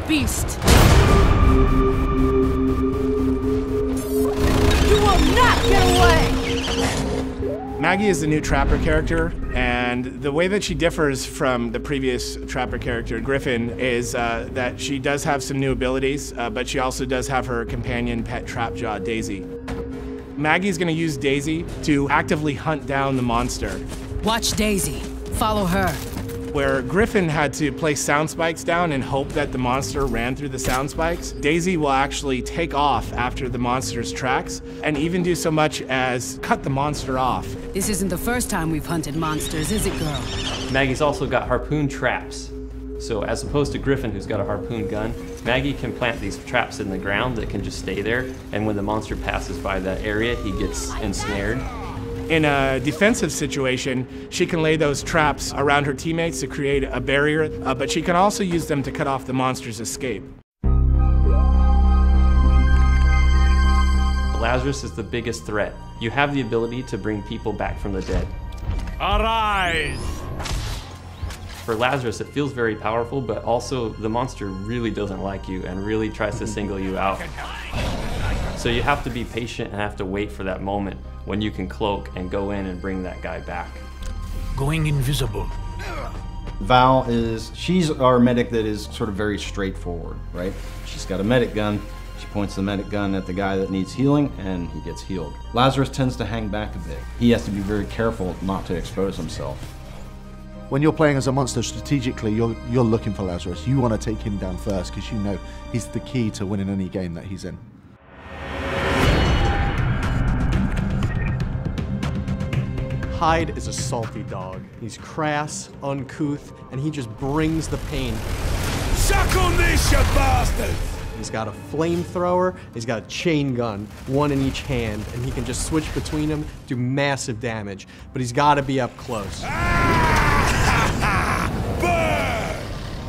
beast! You will not get away! Maggie is the new Trapper character, and the way that she differs from the previous Trapper character, Griffin, is that she does have some new abilities, but she also does have her companion pet Trapjaw, Daisy. Maggie's gonna use Daisy to actively hunt down the monster. Watch Daisy. Follow her. Where Griffin had to place sound spikes down and hope that the monster ran through the sound spikes, Daisy will actually take off after the monster's tracks and even do so much as cut the monster off. This isn't the first time we've hunted monsters, is it, girl? Maggie's also got harpoon traps. So as opposed to Griffin, who's got a harpoon gun, Maggie can plant these traps in the ground that can just stay there, and when the monster passes by that area, he gets ensnared. In a defensive situation, she can lay those traps around her teammates to create a barrier, but she can also use them to cut off the monster's escape. Lazarus is the biggest threat. You have the ability to bring people back from the dead. Arise! For Lazarus, it feels very powerful, but also the monster really doesn't like you and really tries to single you out. So you have to be patient and have to wait for that moment when you can cloak and go in and bring that guy back. Going invisible. Val she's our medic that is sort of very straightforward, right? She's got a medic gun. She points the medic gun at the guy that needs healing, and he gets healed. Lazarus tends to hang back a bit. He has to be very careful not to expose himself. When you're playing as a monster strategically, you're looking for Lazarus. You want to take him down first because you know he's the key to winning any game that he's in. Hyde is a salty dog. He's crass, uncouth, and he just brings the pain. Suck on this, you bastard! He's got a flamethrower, he's got a chain gun, one in each hand, and he can just switch between them, do massive damage. But he's got to be up close.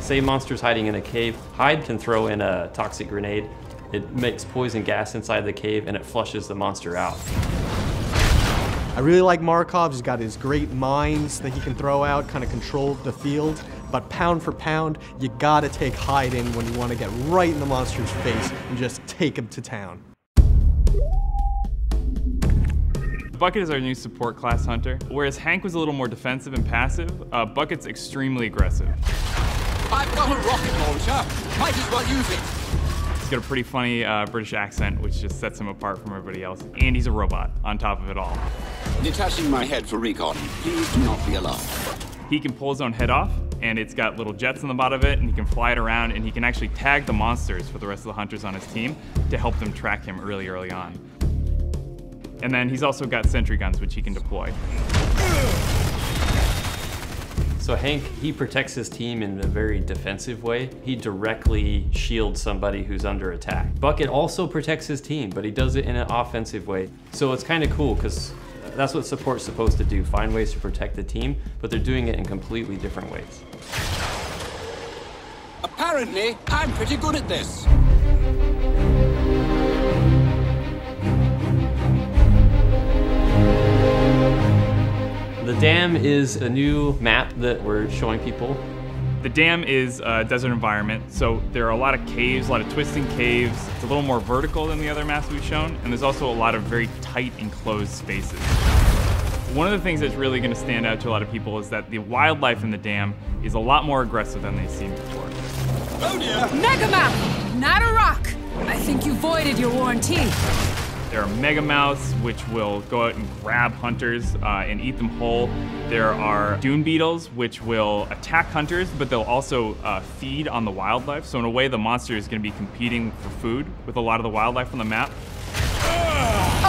Say monster's hiding in a cave, Hyde can throw in a toxic grenade. It makes poison gas inside the cave and it flushes the monster out. I really like Markov. He's got his great mines that he can throw out, kind of control the field. But pound for pound, you gotta take Hyde in when you want to get right in the monster's face and just take him to town. Bucket is our new support class hunter. Whereas Hank was a little more defensive and passive, Bucket's extremely aggressive. I've got a rocket launcher. Might as well use it. He's got a pretty funny British accent, which just sets him apart from everybody else. And he's a robot on top of it all. Detaching my head for recon. Please do not be alarmed. He can pull his own head off, and it's got little jets on the bottom of it, and he can fly it around, and he can actually tag the monsters for the rest of the hunters on his team to help them track him early on. And then he's also got sentry guns, which he can deploy. So Hank, he protects his team in a very defensive way. He directly shields somebody who's under attack. Bucket also protects his team, but he does it in an offensive way. So it's kind of cool, because that's what support's supposed to do, find ways to protect the team, but they're doing it in completely different ways. Apparently, I'm pretty good at this. The Dam is a new map that we're showing people. The Dam is a desert environment, so there are a lot of caves, a lot of twisting caves. It's a little more vertical than the other maps we've shown, and there's also a lot of very tight, enclosed spaces. One of the things that's really going to stand out to a lot of people is that the wildlife in the Dam is a lot more aggressive than they've seen before. Oh dear! Megamouth, not a rock! I think you voided your warranty. There are megamouths, which will go out and grab hunters and eat them whole. There are dune beetles, which will attack hunters, but they'll also feed on the wildlife. So in a way, the monster is going to be competing for food with a lot of the wildlife on the map.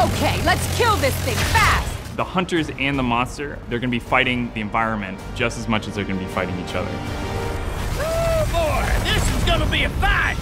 Okay, let's kill this thing fast! The hunters and the monster, they're going to be fighting the environment just as much as they're going to be fighting each other. Oh boy, this is gonna be a fight!